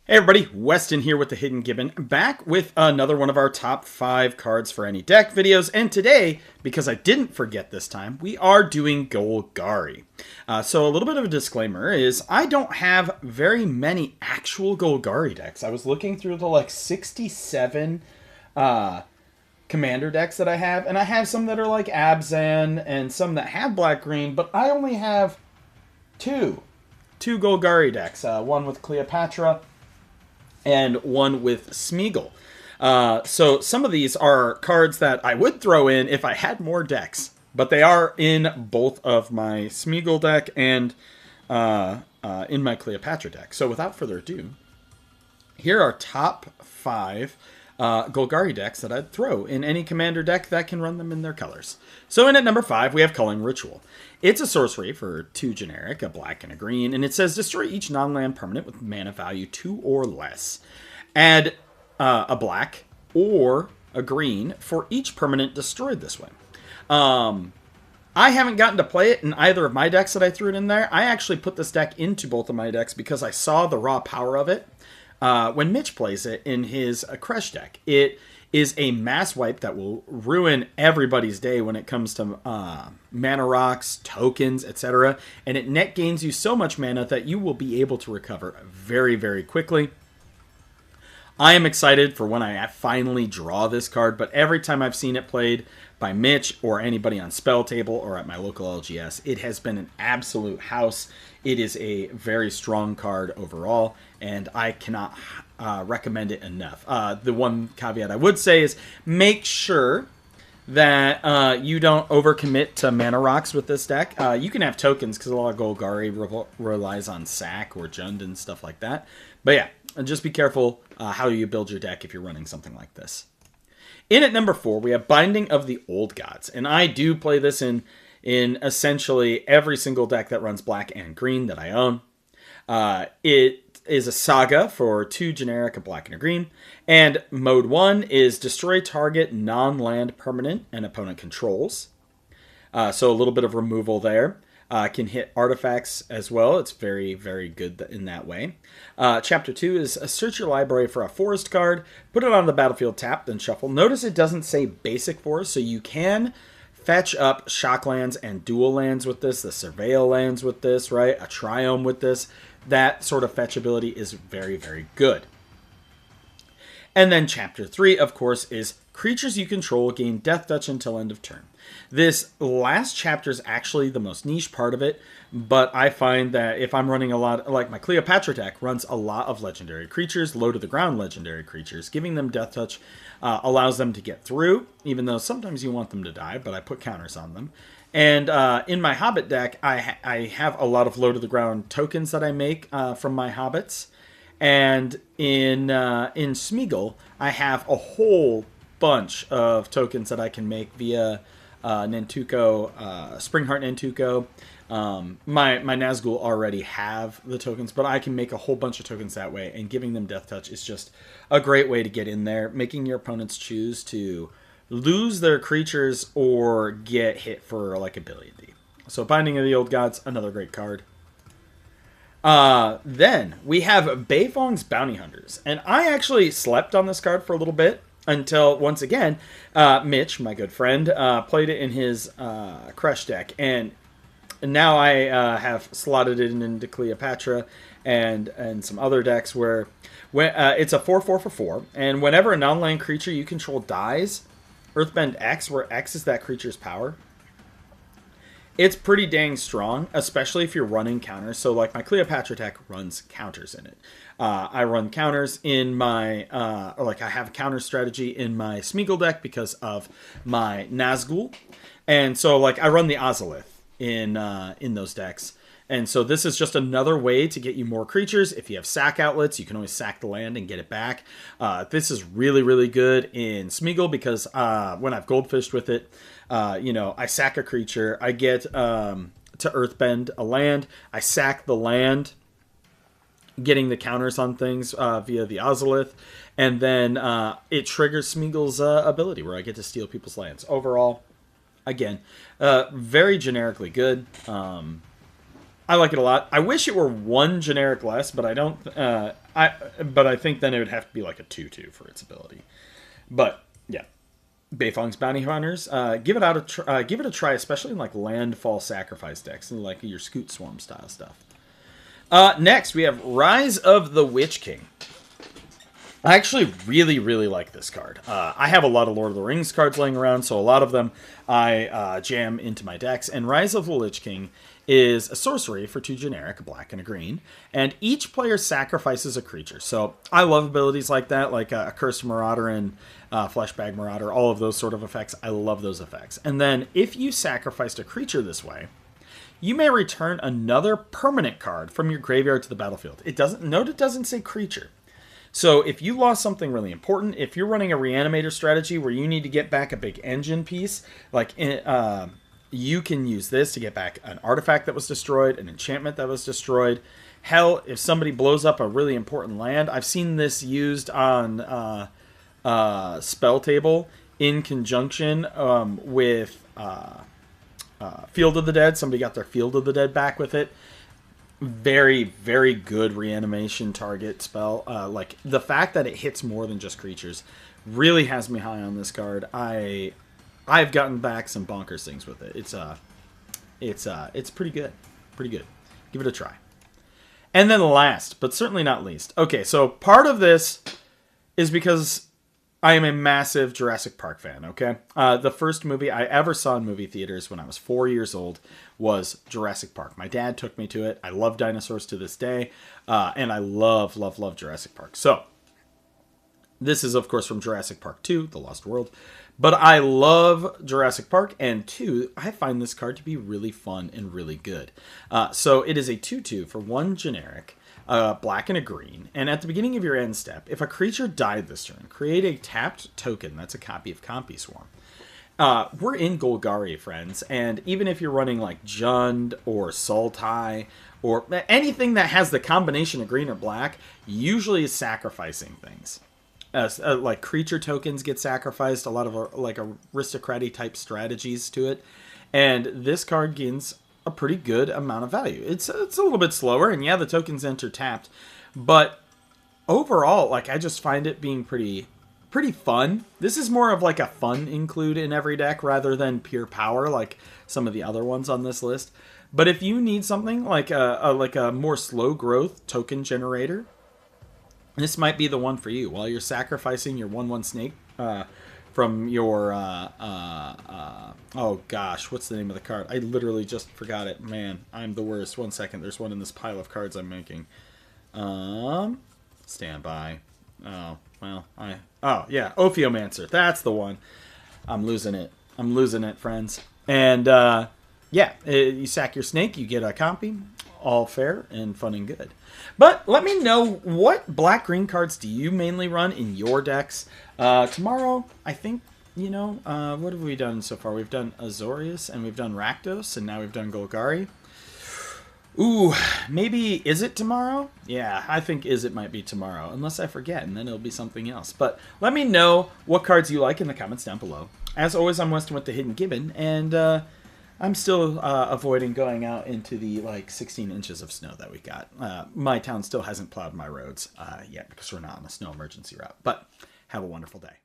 Hey everybody, Weston here with the Hidden Gibbon, back with another one of our top 5 cards for any deck videos, and today, because I didn't forget this time, we are doing Golgari. So a little bit of a disclaimer is I don't have very many actual Golgari decks. I was looking through the 67 commander decks that I have, and I have some that are like Abzan and some that have black-green, but I only have two Golgari decks, one with Cleopatra and one with Smeagol. So some of these are cards that I would throw in if I had more decks, but they are in both of my Smeagol deck and in my Cleopatra deck. So without further ado, here are top 5 Golgari decks that I'd throw in any commander deck that can run them in their colors. So in at number 5, we have Culling Ritual. It's a sorcery for 2 generic, a black and a green, and it says destroy each non-land permanent with mana value 2 or less. Add a black or a green for each permanent destroyed this way. I haven't gotten to play it in either of my decks that I threw it in there. I actually put this deck into both of my decks because I saw the raw power of it when Mitch plays it in his Kresh deck. It is a mass wipe that will ruin everybody's day when it comes to mana rocks, tokens, etc. And it net gains you so much mana that you will be able to recover very, very quickly. I am excited for when I finally draw this card, but every time I've seen it played by Mitch or anybody on Spell Table or at my local LGS, it has been an absolute house. It is a very strong card overall, and I cannot recommend it enough. The one caveat I would say is make sure that you don't overcommit to mana rocks with this deck. You can have tokens because a lot of Golgari relies on Sack or Jund and stuff like that. But yeah, just be careful how you build your deck if you're running something like this. In at number 4, we have Binding of the Old Gods. And I do play this in essentially every single deck that runs black and green that I own. It is a saga for 2 generic, a black and a green. And mode 1 is destroy target non-land permanent and opponent controls. So a little bit of removal there. Can hit artifacts as well. It's very, very good in that way. Chapter 2 is search your library for a forest card, put it on the battlefield tap, then shuffle. Notice it doesn't say basic forest, so you can fetch up shock lands and dual lands with this, the surveil lands with this, right? A triome with this. That sort of fetch ability is very, very good. And then chapter 3, of course, is creatures you control gain death touch until end of turn. This last chapter is actually the most niche part of it, but I find that if I'm running a lot, like my Cleopatra deck runs a lot of legendary creatures, low to the ground legendary creatures, giving them death touch allows them to get through, even though sometimes you want them to die, but I put counters on them. And in my Hobbit deck, I have a lot of low to the ground tokens that I make from my Hobbits. And in Smeagol, I have a whole bunch of tokens that I can make via Nantuko, Springheart Nantuko. My Nazgul already have the tokens, but I can make a whole bunch of tokens that way, and giving them Death Touch is just a great way to get in there, making your opponents choose to lose their creatures or get hit for ability. So Binding of the Old Gods, another great card. Then we have Beifong's Bounty Hunters, and I actually slept on this card for a little bit until, once again, Mitch, my good friend, played it in his Kresh deck, and now I have slotted it into Cleopatra and some other decks where it's a 4/4 for 4, and whenever a non-land creature you control dies, Earthbend X, where X is that creature's power, it's pretty dang strong, especially if you're running counters. So like my Cleopatra deck runs counters in it. I run counters in my, I have a counter strategy in my Smeagol deck because of my Nazgul. And so I run the Ozolith in those decks. And so this is just another way to get you more creatures. If you have sack outlets, you can always sack the land and get it back. This is really, really good in Smeagol because when I've goldfished with it, I sack a creature, I get to Earthbend a land, I sack the land, getting the counters on things via the Ozolith, and then it triggers Smeagol's ability where I get to steal people's lands. Overall, again, very generically good. I like it a lot. I wish it were one generic less, but I don't. But I think then it would have to be like a 2/2 for its ability. But yeah, Beifong's Bounty Hunters. Give it a try, especially in like landfall sacrifice decks and like your Scoot Swarm style stuff. Next, we have Rise of the Witch King. I actually really, really like this card. I have a lot of Lord of the Rings cards laying around, so a lot of them I jam into my decks. And Rise of the Lich King is a sorcery for 2 generic, a black and a green, and each player sacrifices a creature. So I love abilities like that, like a Cursed Marauder and Fleshbag Marauder, all of those sort of effects. I love those effects. And then if you sacrificed a creature this way, you may return another permanent card from your graveyard to the battlefield. It doesn't say creature. So if you lost something really important, if you're running a Reanimator strategy where you need to get back a big engine piece, like you can use this to get back an artifact that was destroyed, an enchantment that was destroyed. Hell, if somebody blows up a really important land, I've seen this used on Spell Table in conjunction with Field of the Dead. Somebody got their Field of the Dead back with it. Very, very good reanimation target spell. Like the fact that it hits more than just creatures really has me high on this card. I've gotten back some bonkers things with it. It's pretty good. Pretty good. Give it a try. And then last, but certainly not least. Okay, so part of this is because I am a massive Jurassic Park fan, okay? The first movie I ever saw in movie theaters when I was 4 years old was Jurassic Park. My dad took me to it. I love dinosaurs to this day, and I love, love, love Jurassic Park. So, this is, of course, from Jurassic Park 2, The Lost World. But I love Jurassic Park, and 2, I find this card to be really fun and really good. So, it is a 2/2 for 1 generic. Black and a green, and at the beginning of your end step, if a creature died this turn, create a tapped token that's a copy of Compy Swarm. We're in Golgari, friends, and even if you're running like Jund or Sultai or anything that has the combination of green or black, usually is sacrificing things. Like creature tokens get sacrificed, a lot of like aristocratic type strategies to it, and this card gains a pretty good amount of value. It's a little bit slower, and yeah, the tokens enter tapped, but overall, like I just find it being pretty fun. This is more of like a fun include in every deck rather than pure power like some of the other ones on this list. But if you need something like a more slow growth token generator, this might be the one for you. While you're sacrificing your 1/1 snake from your oh gosh, what's the name of the card? I literally just forgot it. Man, I'm the worst. 1 second. There's one in this pile of cards I'm making. Stand by. Oh, well, oh yeah, Ophiomancer. That's the one. I'm losing it, friends. And yeah, you sack your snake, you get a copy. All fair and fun and good. But let me know, what black-green cards do you mainly run in your decks? Tomorrow, I think, what have we done so far? We've done Azorius, and we've done Rakdos, and now we've done Golgari. Ooh, maybe Izzet tomorrow? Yeah, I think Izzet might be tomorrow, unless I forget, and then it'll be something else. But let me know what cards you like in the comments down below. As always, I'm Weston with the Hidden Gibbon, and I'm still avoiding going out into the 16 inches of snow that we got. My town still hasn't plowed my roads yet because we're not on a snow emergency route. But have a wonderful day.